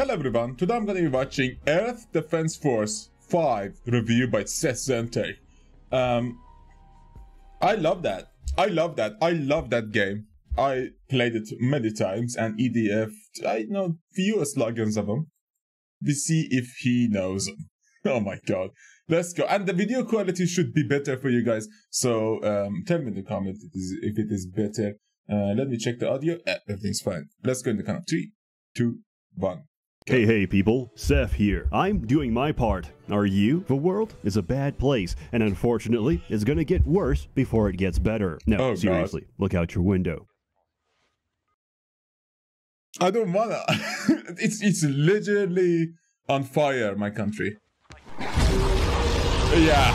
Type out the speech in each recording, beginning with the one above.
Hello everyone, today I'm going to be watching Earth Defense Force 5 review by SsethTzeentach. I love that. I love that game. I played it many times and EDF, I know few slogans of them. We see if he knows them. Oh my god. Let's go. And the video quality should be better for you guys. So tell me in the comments if it is better. Let me check the audio. Everything's fine. Let's go in the count of 3, 2, 1. Hey people, Seth here. I'm doing my part. Are you? The world is a bad place, and unfortunately, it's gonna get worse before it gets better. No, seriously, look out your window. I don't wanna. it's literally on fire, my country. Yeah.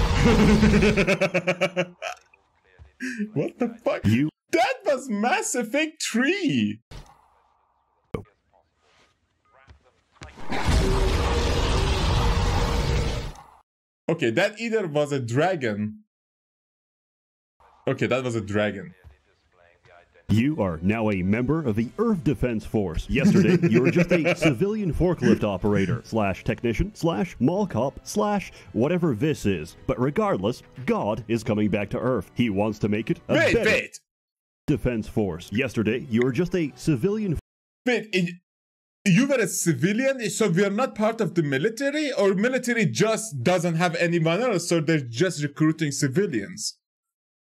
What the fuck? That was Mass Effect 3. Okay, that either was a dragon. Okay, that was a dragon. You are now a member of the Earth Defense Force. Yesterday, you were just a civilian forklift operator, / technician, / mall cop, / whatever this is. But regardless, God is coming back to Earth. He wants to make it a better Defense Force. Yesterday, you were just a civilian. You were a civilian, so we are not part of the military? Or military just doesn't have any money, so they're just recruiting civilians?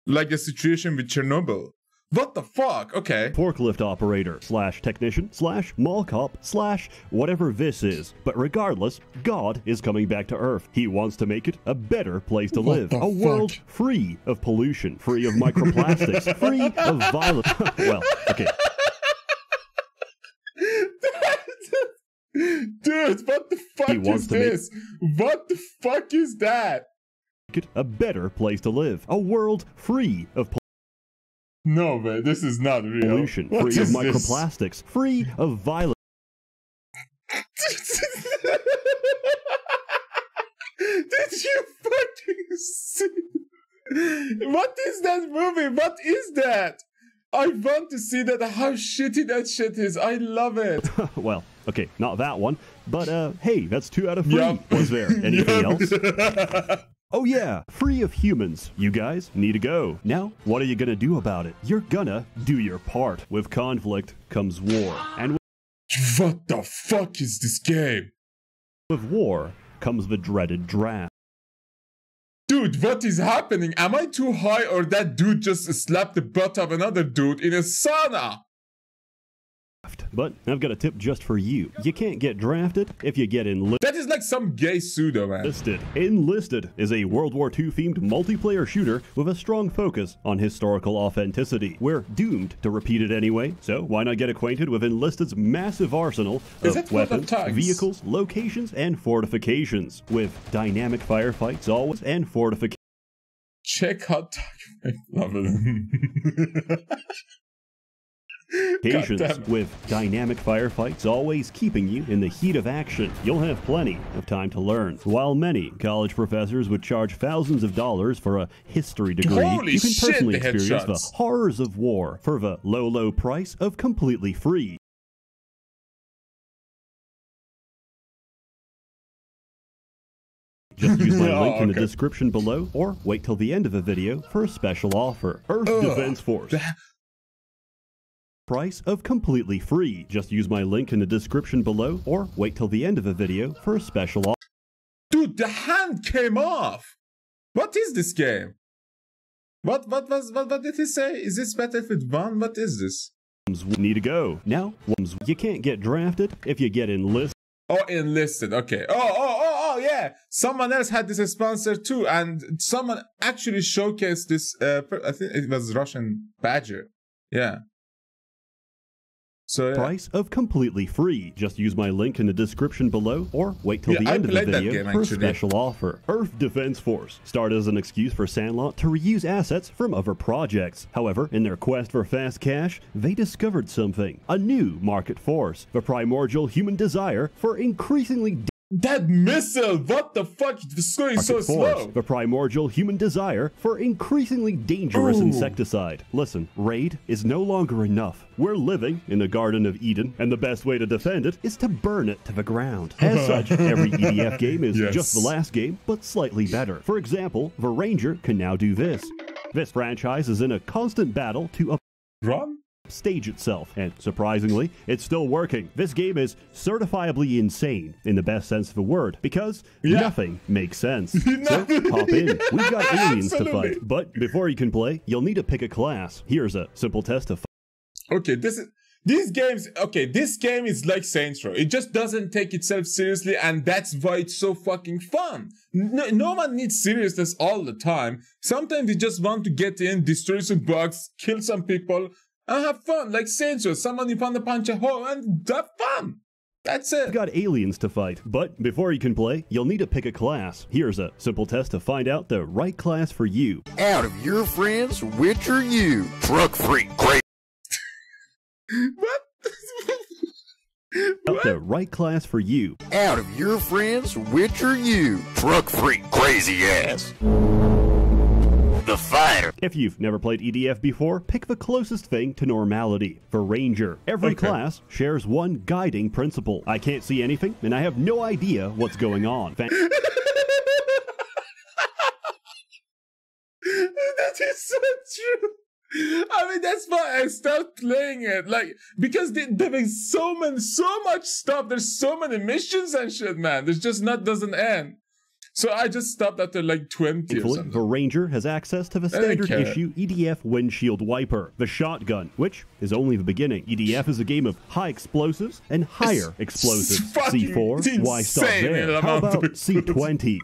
Like the situation with Chernobyl. What the fuck? Okay. Forklift operator, / technician, / mall cop, / whatever this is. But regardless, God is coming back to Earth. He wants to make it a better place to live. A world free of pollution, free of microplastics, free of violence. Well, okay. Dude, what the fuck is this? What the fuck is that? A better place to live. A world free of No, man, this is not real. Pollution, free of microplastics, free of violence. Did you fucking see? What is that movie? What is that? I want to see that, how shitty that shit is. I love it. Well, okay, not that one. But, hey, that's 2 out of 3. Yep. Was there anything else? Oh yeah, free of humans. You guys need to go. Now, what are you gonna do about it? You're gonna do your part. With conflict comes war. And what the fuck is this game? With war comes the dreaded draft. Dude, what is happening? Am I too high, or that dude just slapped the butt of another dude in a sauna? But I've got a tip just for you. You can't get drafted if you get enlisted. That is like some gay pseudo, man. Enlisted is a World War II themed multiplayer shooter with a strong focus on historical authenticity. We're doomed to repeat it anyway, so why not get acquainted with Enlisted's massive arsenal of weapons, vehicles, locations, and fortifications. With dynamic firefights always and fortifications. Check out I love it. With dynamic firefights always keeping you in the heat of action, you'll have plenty of time to learn. While many college professors would charge thousands of dollars for a history degree, you can personally experience the horrors of war for the low price of completely free. Just use my link in the description below, or wait till the end of the video for a special offer. Earth Defense Force. Price of completely free. Just use my link in the description below, or wait till the end of the video for a special offer. Dude, the hand came off. What is this game? What did he say? Is this Battlefield 1? What is this? Need to go. Now, you can't get drafted if you get enlisted. Oh, enlisted. Okay. Oh, yeah. Someone else had this sponsor too, and someone actually showcased this. I think it was Russian Badger. Yeah. So, price of completely free. Just use my link in the description below, or wait till the end of the video for a special offer. Earth Defense Force started as an excuse for Sandlot to reuse assets from other projects. However, in their quest for fast cash, they discovered something. A new market force. The primordial human desire for increasingly That missile, what the fuck? It's going so slow. The primordial human desire for increasingly dangerous insecticide. Listen, raid is no longer enough. We're living in the Garden of Eden, and the best way to defend it is to burn it to the ground. As such, every EDF game is just the last game, but slightly better. For example, the Ranger can now do this. This franchise is in a constant battle to stage itself, and surprisingly, it's still working. This game is certifiably insane in the best sense of the word, because nothing makes sense. So hop in. We've got aliens to fight, but before you can play, you'll need to pick a class. Here's a simple test of okay, this game is like Saints Row. It just doesn't take itself seriously, and that's why it's so fucking fun. No one needs seriousness all the time. Sometimes you just want to get in, destroy some bugs, kill some people, and have fun, like Saints Row. Someone you want to punch a hole and have fun. That's it. We've got aliens to fight, but before you can play, you'll need to pick a class. Here's a simple test to find out the right class for you. Out of your friends, which are you? Truck freak, great. What? The right class for you. Out of your friends, which are you? Truck freak, crazy ass. The fighter. If you've never played EDF before, pick the closest thing to normality. For Ranger, every class shares one guiding principle. I can't see anything, and I have no idea what's going on. That is so true. I mean, that's why I stopped playing it. Like, because there is so much stuff. There's so many missions and shit, man. There's just doesn't end. So I just stopped after like 20 or something. The Ranger has access to the standard issue EDF windshield wiper, the shotgun, which is only the beginning. EDF is a game of high explosives and higher explosives. C4, why stop there? How about C20?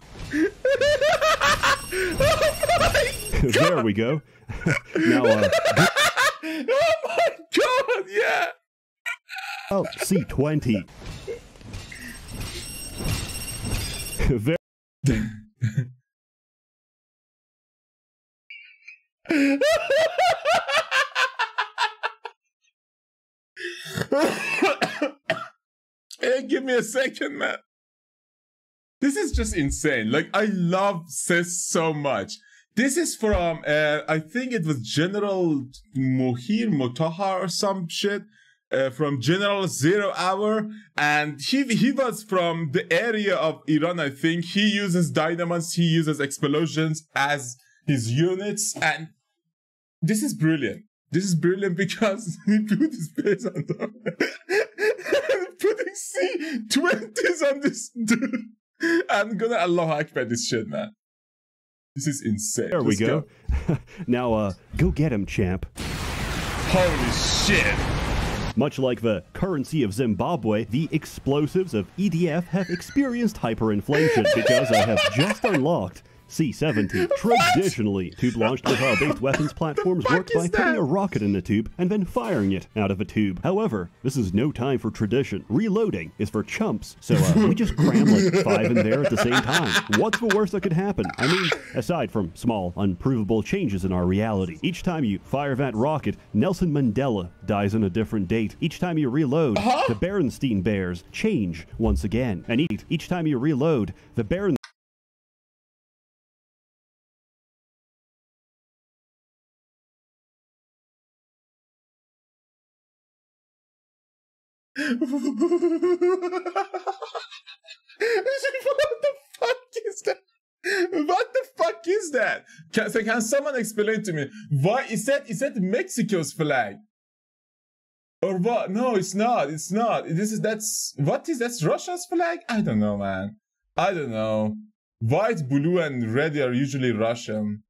Oh there we go. Now, oh my god, yeah! Oh, C20. Very Hey, give me a second, man. This is just insane. Like, I love Seth so much. This is from, I think it was General Motaha or some shit. From General 0 Hour, and he was from the area of Iran, I think. He uses dynamites, he uses explosions as his units, and this is brilliant. This is brilliant because he put his base on top. Putting C-20s on this dude. I'm gonna Allahu Akbar this shit, man. This is insane. There we go. Now, go get him, champ. Holy shit. Much like the currency of Zimbabwe, the explosives of EDF have experienced hyperinflation because I have just unlocked C-70. Traditionally, tube-launched missile-based weapons platforms work by putting a rocket in the tube and then firing it out of a tube. However, this is no time for tradition. Reloading is for chumps, so we just cram like 5 in there at the same time. What's the worst that could happen? I mean, aside from small, unprovable changes in our reality. Each time you fire that rocket, Nelson Mandela dies on a different date. Each time you reload, the Berenstein Bears change once again. And each time you reload, the Berenstein What the fuck is that? What the fuck is that? Can someone explain to me? Why is that Mexico's flag? Or what? No, it's not. It's not. That's Russia's flag? I don't know, man. I don't know. White, blue, and red are usually Russian.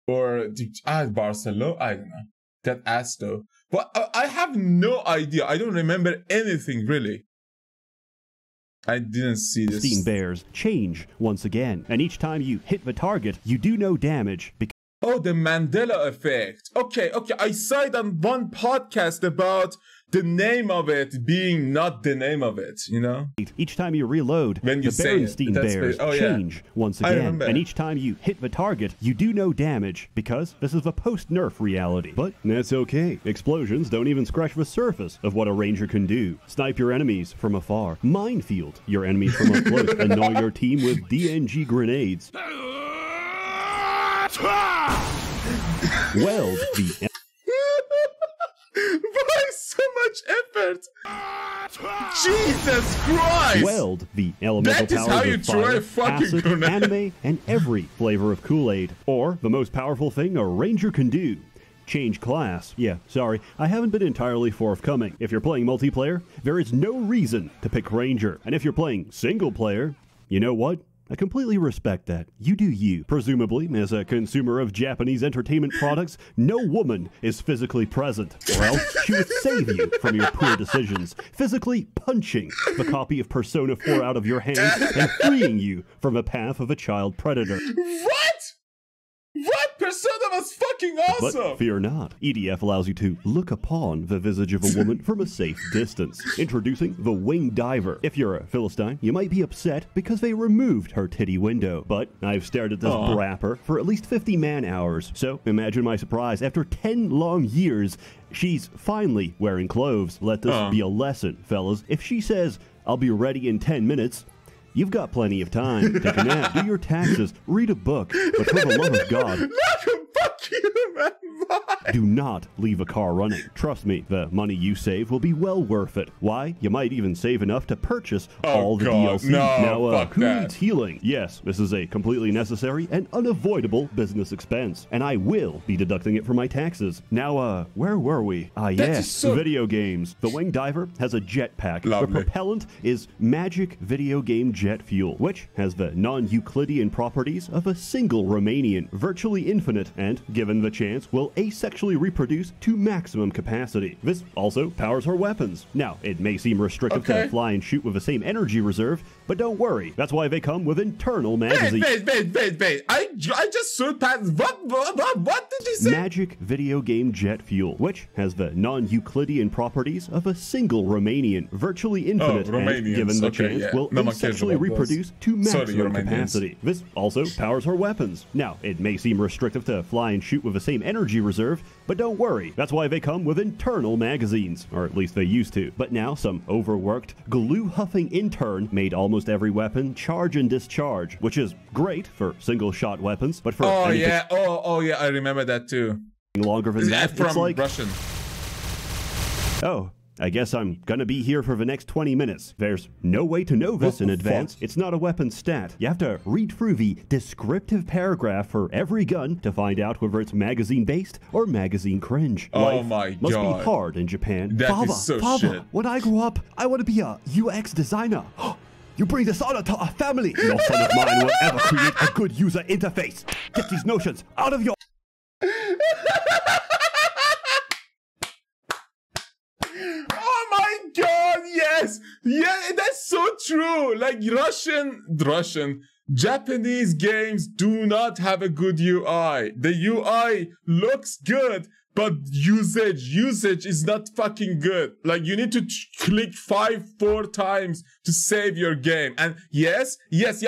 Or Barcelona? I don't know. That ass though. But I have no idea. I don't remember anything really. I didn't see this. Steam Bears change once again, and each time you hit the target, you do no damage. Oh, the Mandela effect. Okay. I saw it on one podcast about the name of it being not the name of it, you know? Each time you reload, When you the say Berenstein Bears change once again. remember. And each time you hit the target, you do no damage, because this is a post-nerf reality. But that's okay. Explosions don't even scratch the surface of what a ranger can do. Snipe your enemies from afar. Minefield your enemies from up close. Annoy your team with DNG grenades. Weld the... Why so much effort? Jesus Christ! Weld the elemental That is powers how you of throw fire, a fucking acid, grenade. anime, and every flavor of Kool-Aid. Or the most powerful thing a ranger can do. Change class. Yeah, sorry, I haven't been entirely forthcoming. If you're playing multiplayer, there is no reason to pick ranger. And if you're playing single player, you know what? I completely respect that. You do you. Presumably, as a consumer of Japanese entertainment products, no woman is physically present, or else she would save you from your poor decisions, physically punching the copy of Persona 4 out of your hands and freeing you from the path of a child predator. What? What? Persona was fucking awesome! But fear not. EDF allows you to look upon the visage of a woman from a safe distance. Introducing the Wing Diver. If you're a Philistine, you might be upset because they removed her titty window. But I've stared at this brapper for at least 50 man-hours. So imagine my surprise. After 10 long years, she's finally wearing clothes. Let this be a lesson, fellas. If she says, "I'll be ready in 10 minutes," you've got plenty of time. Take a nap, do your taxes, read a book, but for the love of God, Fuck you, man! Why? do not leave a car running. Trust me, the money you save will be well worth it. Why? You might even save enough to purchase all the DLC. No, now, fuck who that. needs healing? Yes, this is a completely necessary and unavoidable business expense, and I will be deducting it from my taxes. Now, where were we? Yes, video games. The Wing Diver has a jetpack. The propellant is magic video game jet fuel, which has the non-Euclidean properties of a single Romanian, virtually infinite, and, given the chance, will asexually reproduce to maximum capacity. This also powers her weapons. Now, it may seem restrictive to fly and shoot with the same energy reserve, but don't worry. That's why they come with internal magazines. Wait. I just saw past. What did you say? Magic video game jet fuel, which has the non-Euclidean properties of a single Romanian, virtually infinite, and, given the chance, will asexually reproduce to maximum capacity. This also powers her weapons. Now, it may seem restrictive to fly and shoot with the same energy reserve, but don't worry. That's why they come with internal magazines, or at least they used to. But now, some overworked, glue-huffing intern made almost every weapon charge and discharge, which is great for single-shot weapons, but for Oh yeah, I remember that too. Longer than that, from it's like Russian. Oh, I guess I'm gonna be here for the next 20 minutes. There's no way to know this in advance. It's not a weapon stat. You have to read through the descriptive paragraph for every gun to find out whether it's magazine-based or magazine cringe. Oh my must God. be hard in Japan. That is so shit. When I grow up, I want to be a UX designer. You bring dishonor to our family. No son of mine will ever create a good user interface. Get these notions out of your... Oh my God, yes! Yeah, that's so true! Like Japanese games do not have a good UI. The UI looks good, but usage is not fucking good. Like, you need to click 4 times to save your game. And yes,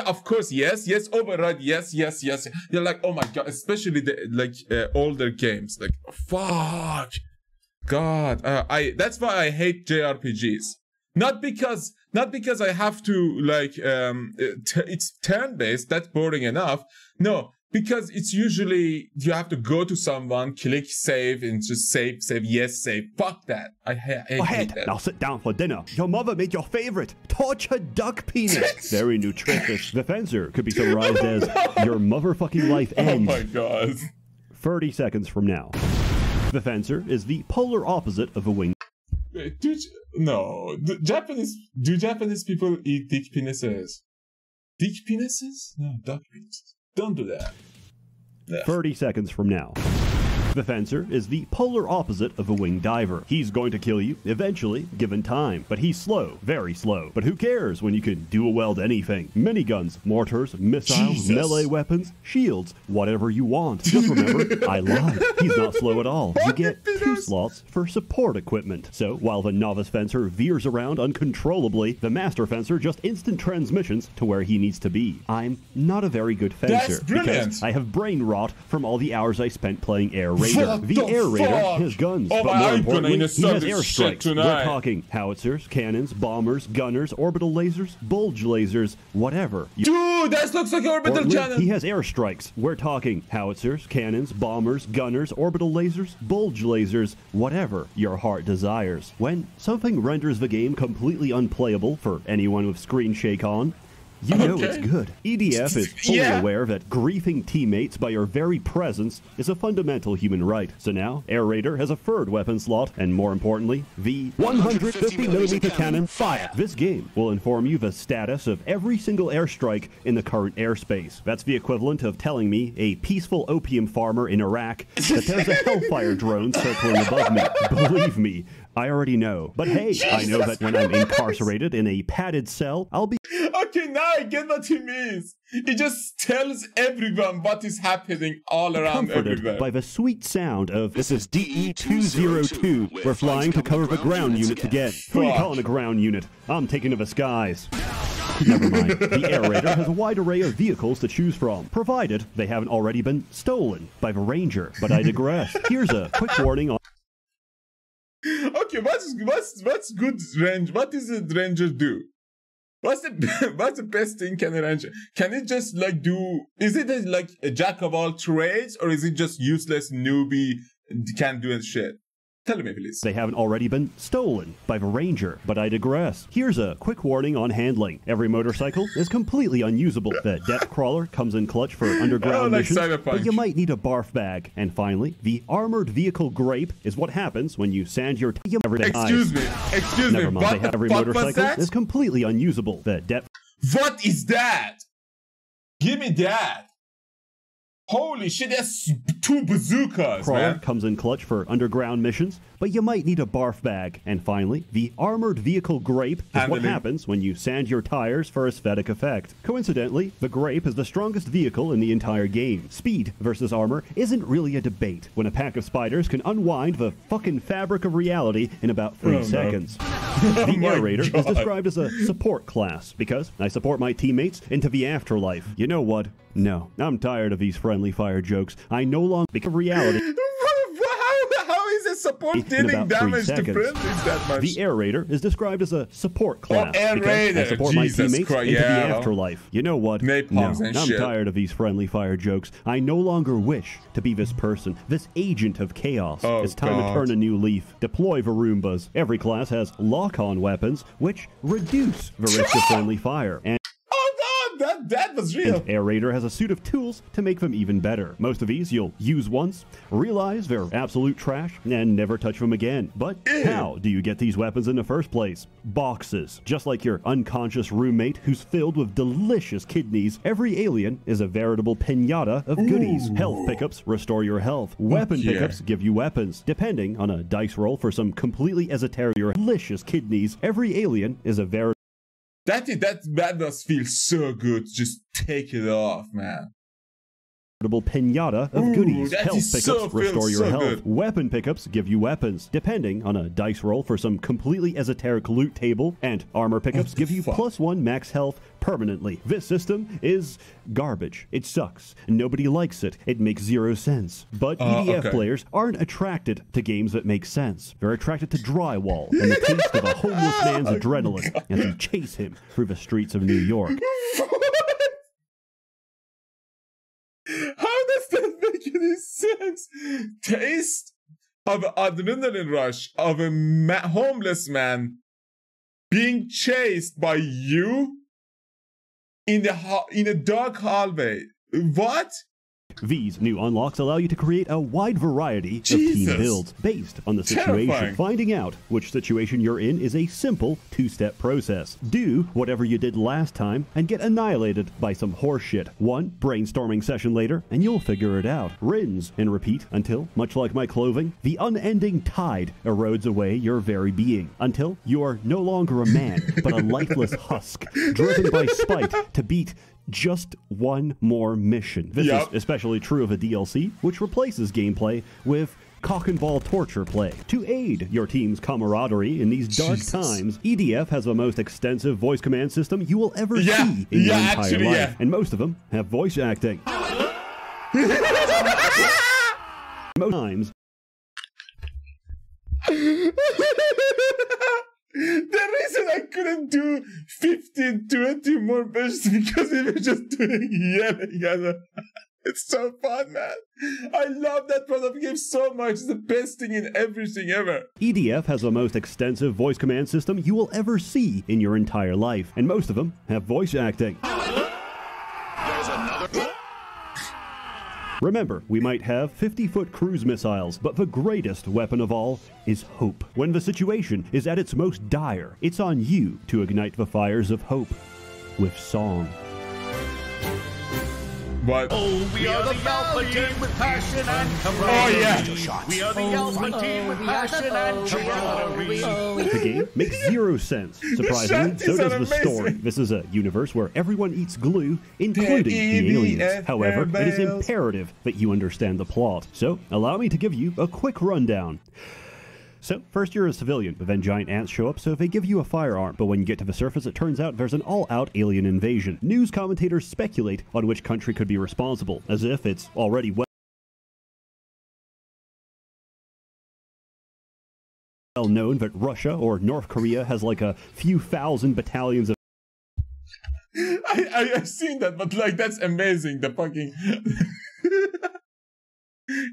of course, yes, override, yes. You're like, oh my God, especially the, older games. Like, fuck. God, that's why I hate JRPGs. Not because I have to, like, it's turn-based, that's boring enough. No, because it's usually, you have to go to someone, click save, and just save, yes, save. Fuck that. I hate that. Now sit down for dinner. Your mother made your favorite, tortured duck penis. Very nutritious. The fencer could be summarized as, your motherfucking life ends. Oh my God. 30 seconds from now. The fencer is the polar opposite of a wing. Wait, do Japanese people eat dick penises? Dick penises? No, duck penises. Don't do that. 30 seconds from now. The fencer is the polar opposite of a winged diver. He's going to kill you eventually, given time, but he's slow, very slow. But who cares when you can do a weld anything? Miniguns, mortars, missiles, melee weapons, shields, whatever you want. Just remember, I lied. He's not slow at all. You get 2 slots for support equipment. So while the novice fencer veers around uncontrollably, the master fencer just instant transmissions to where he needs to be. I'm not a very good fencer because I have brain rot from all the hours I spent playing Air Raider. The Air Raider has guns, but more importantly, he has airstrikes. We're talking howitzers, cannons, bombers, gunners, orbital lasers, bulge lasers, whatever. Dude, that looks like an orbital cannon! He has airstrikes. We're talking howitzers, cannons, bombers, gunners, orbital lasers, bulge lasers, whatever your heart desires. When something renders the game completely unplayable for anyone with screen shake on, you know it's good. EDF is fully aware that griefing teammates by your very presence is a fundamental human right. So now, Air Raider has a third weapon slot, and more importantly, the 150mm cannon fire. This game will inform you the status of every single airstrike in the current airspace. That's the equivalent of telling me, a peaceful opium farmer in Iraq, that there's a Hellfire drone circling above me. Believe me, I already know. But hey, I know that when I'm incarcerated in a padded cell, I'll be... Okay, now I get what he means. He just tells everyone what is happening all around everywhere. By the sweet sound of, this is DE-202. We're flying to cover the ground unit again. Who are you calling a ground unit? I'm taking to the skies. Never mind. The Air Raider has a wide array of vehicles to choose from, provided they haven't already been stolen by the Ranger. But I digress. Here's a quick warning on... Okay, what's good range? What does the ranger do? What's the best thing can a ranger? Can it just like do? Is it like a jack of all trades, or is it just useless newbie can't do shit? Tell me, please. They haven't already been stolen by the Ranger, but I digress. Here's a quick warning on handling. Every motorcycle is completely unusable. The depth crawler comes in clutch for underground missions, but you might need a barf bag. And finally, the armored vehicle grape is what happens when you sand your Excuse me. Never mind. Every motorcycle is completely unusable. The depth... What is that? Give me that. Holy shit, that's 2 bazookas, man. Comes in clutch for underground missions, but you might need a barf bag. And finally, the armored vehicle grape is what happens when you sand your tires for aesthetic effect. Coincidentally, the grape is the strongest vehicle in the entire game. Speed versus armor isn't really a debate when a pack of spiders can unwind the fucking fabric of reality in about 3 seconds. The Air Raider is described as a support class because I support my teammates into the afterlife. You know what? No, I'm tired of these friendly fire jokes. I no longer become reality. How is a support dealing damage to friendlies that much? The Air Raider is described as a support class Air Raider. I support my teammates into the afterlife. You know what? No, I'm tired of these friendly fire jokes. I no longer wish to be this person, this agent of chaos. It's time to turn a new leaf. Deploy the Roombas. Every class has lock-on weapons, which reduce the risk of friendly fire. And that was real. Air Raider has a suit of tools to make them even better. Most of these you'll use once, realize they're absolute trash, and never touch them again. But how do you get these weapons in the first place? Boxes. Just like your unconscious roommate who's filled with delicious kidneys, every alien is a veritable piñata of goodies. Health pickups restore your health. Weapon pickups give you weapons. Depending on a dice roll for some completely esoteric delicious kidneys, every alien is a veritable... That does feel so good. Just take it off, man. Piñata of goodies. Health pickups restore your health. Weapon pickups give you weapons, depending on a dice roll for some completely esoteric loot table, and armor pickups give you +1 max health permanently. This system is garbage. It sucks. Nobody likes it. It makes 0 sense. But EDF players aren't attracted to games that make sense. They're attracted to drywall and the taste of a homeless man's adrenaline as you chase him through the streets of New York. How does that make any sense? Taste of adrenaline rush of a homeless man being chased by you in a dark hallway. What? These new unlocks allow you to create a wide variety of team builds based on the situation. Terrifying. Finding out which situation you're in is a simple two-step process. Do whatever you did last time and get annihilated by some horseshit. One brainstorming session later and you'll figure it out. Rinse and repeat until, much like my clothing, the unending tide erodes away your very being. Until you are no longer a man, but a lifeless husk, driven by spite to beat just one more mission. This is especially true of a DLC, which replaces gameplay with cock and ball torture play. To aid your team's camaraderie in these dark times, EDF has the most extensive voice command system you will ever see in your entire life. And most of them have voice acting. Most times, the reason I couldn't do 15, 20 more missions because we were just doing yelling. It's so fun, man. I love that part of the game so much. It's the best thing in everything ever. EDF has the most extensive voice command system you will ever see in your entire life. And most of them have voice acting. Remember, we might have 50-foot cruise missiles, but the greatest weapon of all is hope. When the situation is at its most dire, it's on you to ignite the fires of hope with song. What? Oh, we are the Alpha Team with passion and camaraderie. We are the Alpha Team with passion and camaraderie. The game makes zero sense. Surprisingly, so does the story. This is a universe where everyone eats glue, including the aliens. However, it is imperative that you understand the plot. So, allow me to give you a quick rundown. So, first you're a civilian, but then giant ants show up, so they give you a firearm. But when you get to the surface, it turns out there's an all-out alien invasion. News commentators speculate on which country could be responsible, as if it's already well known that Russia or North Korea has like a few thousand battalions of I've seen that, but like, that's amazing. The fucking...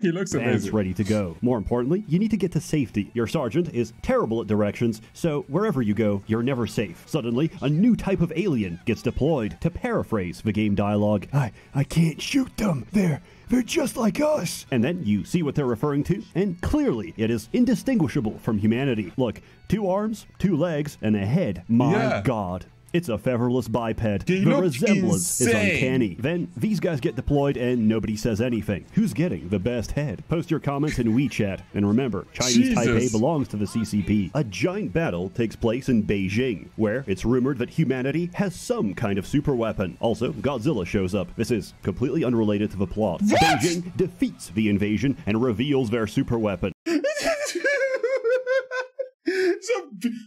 He looks amazing. Ready to go. More importantly, you need to get to safety. Your sergeant is terrible at directions, so wherever you go, you're never safe. Suddenly, a new type of alien gets deployed. To paraphrase the game dialogue, I can't shoot them. They're just like us. And then you see what they're referring to, and clearly it is indistinguishable from humanity. Look, 2 arms, 2 legs, and a head. My God. It's a featherless biped. The resemblance is uncanny. Then these guys get deployed and nobody says anything. Who's getting the best head? Post your comments in WeChat. And remember, Chinese Taipei belongs to the CCP. A giant battle takes place in Beijing, where it's rumored that humanity has some kind of super weapon. Also, Godzilla shows up. This is completely unrelated to the plot. What? Beijing defeats the invasion and reveals their super weapon.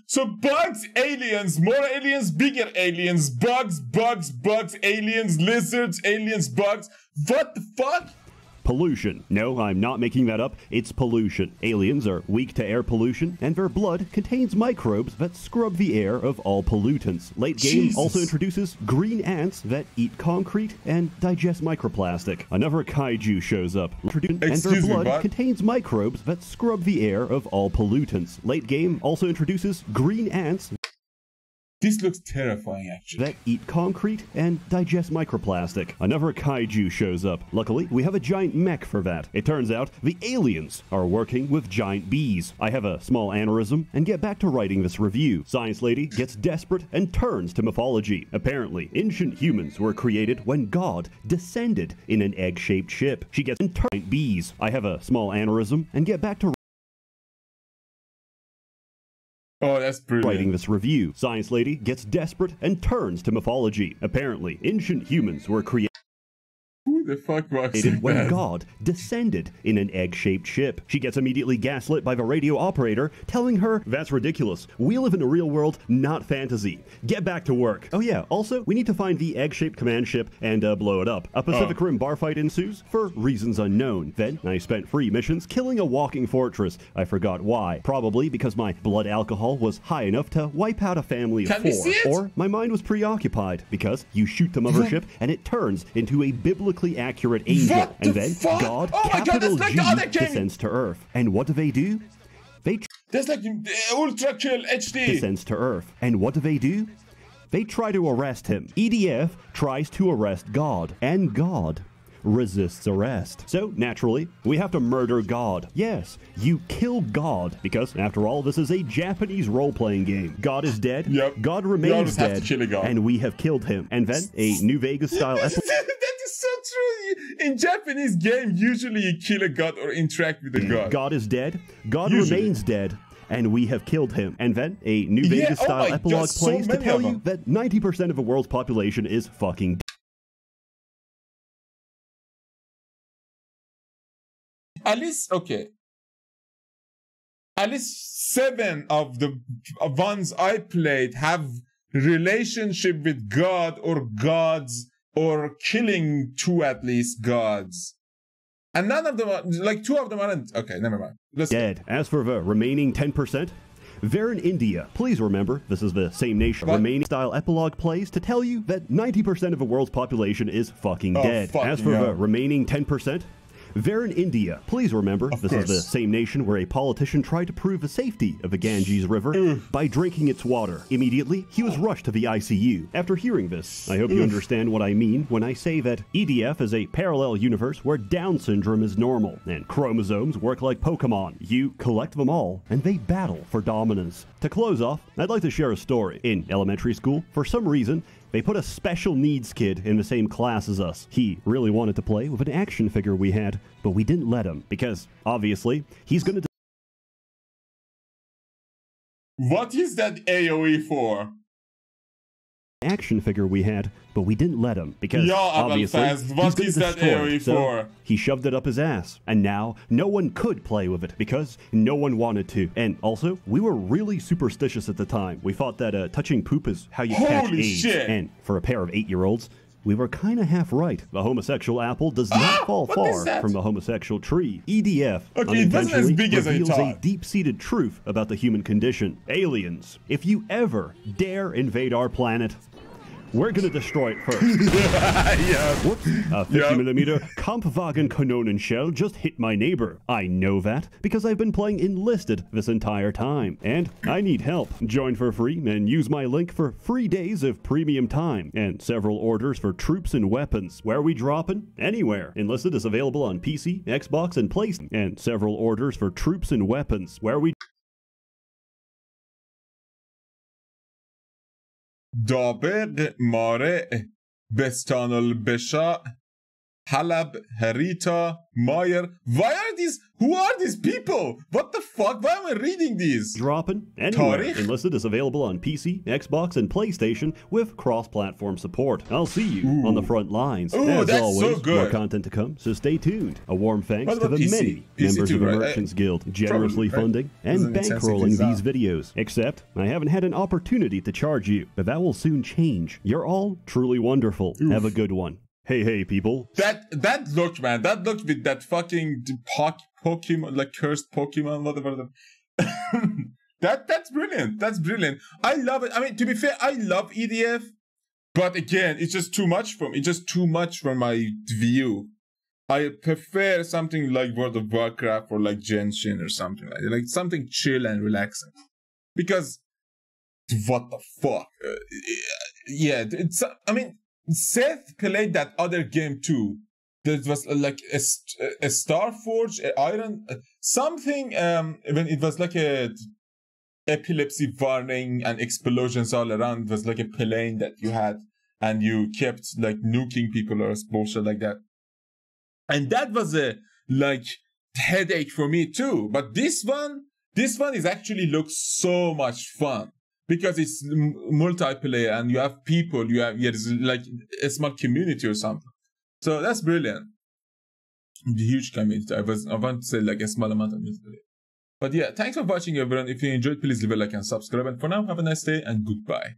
So bugs, aliens, more aliens, bigger aliens, bugs, aliens, lizards, aliens, bugs. What the fuck? Pollution. No, I'm not making that up. It's pollution. Aliens are weak to air pollution, and their blood contains microbes that scrub the air of all pollutants. Late game also introduces green ants that eat concrete and digest microplastic. Another kaiju shows up, and their blood contains microbes that scrub the air of all pollutants. Late game also introduces green ants This looks terrifying, actually. that eat concrete and digest microplastic. Another kaiju shows up. Luckily, we have a giant mech for that. It turns out the aliens are working with giant bees. I have a small aneurysm and get back to writing this review. Science Lady gets desperate and turns to mythology. Apparently, ancient humans were created when God descended in an egg-shaped ship. She gets giant bees. I have a small aneurysm and get back to Oh, that's brilliant. writing this review. Science Lady gets desperate and turns to mythology. Apparently, ancient humans were created Who the fuck walks like when that? God descended in an egg-shaped ship. She gets immediately gaslit by the radio operator, telling her, "That's ridiculous. We live in a real world, not fantasy. Get back to work." Oh yeah, also, we need to find the egg-shaped command ship and blow it up. A Pacific Rim bar fight ensues, for reasons unknown. Then, I spent 3 missions killing a walking fortress. I forgot why. Probably because my blood alcohol was high enough to wipe out a family of 4. Or my mind was preoccupied, because you shoot the mothership and it turns into a biblically accurate angel, and then God, capital G, descends to Earth. And what do? That's like ultra kill HD. Descends to Earth. And what do? They try to arrest him. EDF tries to arrest God, and God resists arrest. So, naturally, we have to murder God. Yes, you kill God, because, after all, this is a Japanese role-playing game. God is dead, yep. God remains dead, and we have killed him. And then, a New Vegas-style That is so true. In Japanese game, usually you kill a god or interact with a god. God is dead, God remains dead, and we have killed him. And then a New Vegas-style epilogue plays to tell you that 90% of the world's population is fucking At least, okay. At least 7 of the ones I played have relationship with God or gods or killing 2 at least gods. And none of them are, like 2 of them aren't. Okay, never mind. Dead. As for the remaining 10%, they're in India. Please remember, this is the same nation. Remaining style epilogue plays to tell you that 90% of the world's population is fucking dead. As for the remaining 10%, they're in India. Please remember, this is the same nation where a politician tried to prove the safety of the Ganges River by drinking its water. Immediately, he was rushed to the ICU. After hearing this, I hope you understand what I mean when I say that EDF is a parallel universe where Down syndrome is normal, and chromosomes work like Pokemon. You collect them all, and they battle for dominance. To close off, I'd like to share a story. In elementary school, for some reason, they put a special needs kid in the same class as us. He really wanted to play with an action figure we had, but we didn't let him, because, obviously, he's gonna... What is that AoE for? Action figure we had, but we didn't let him, because, obviously, what is that AoE for? He shoved it up his ass, and now no one could play with it, because no one wanted to. And also, we were really superstitious at the time. We thought that touching poop is how you catch AIDS. And for a pair of 8-year-olds, we were kind of half right. The homosexual apple does not fall far from the homosexual tree. EDF unintentionally reveals a deep-seated truth about the human condition. Aliens, if you ever dare invade our planet, we're gonna destroy it first. Whoops, a 50mm Kampfwagen Kanonenshell just hit my neighbor. I know that because I've been playing Enlisted this entire time. And I need help. Join for free and use my link for free days of premium time and several orders for troops and weapons. Where are we dropping? Anywhere. Enlisted is available on PC, Xbox, and PlayStation. And several orders for troops and weapons. Where are we... دابق مارع بستان البشا Halab, Harita, Meyer. Why are these? Who are these people? What the fuck? Why am I reading these? Dropping anywhere. Enlisted is available on PC, Xbox, and PlayStation with cross-platform support. I'll see you on the front lines. As that's always, so good. More content to come, so stay tuned. A warm thanks to the many members of the Merchants Guild generously funding and bankrolling these videos. Except, I haven't had an opportunity to charge you, but that will soon change. You're all truly wonderful. Have a good one. Hey, people. That look, man. That look with that fucking Pokemon, like cursed Pokemon, whatever. That's brilliant. That's brilliant. I love it. I mean, to be fair, I love EDF, but again, it's just too much for me. It's just too much for my view. I prefer something like World of Warcraft or like Genshin or something like something chill and relaxing. Because what the fuck? Yeah, it's. I mean. Seth played that other game too. That was like a Starforge, Iron, something. When it was like a epilepsy warning and explosions all around. It was like a plane that you had, and you kept like nuking people or bullshit like that. And that was a like headache for me too. But this one is actually looks so much fun. Because it's multiplayer and you have people, there's like a small community or something. So that's brilliant. Huge community. I want to say like a small amount of community. But yeah, thanks for watching everyone. If you enjoyed, please leave a like and subscribe. And for now, have a nice day and goodbye.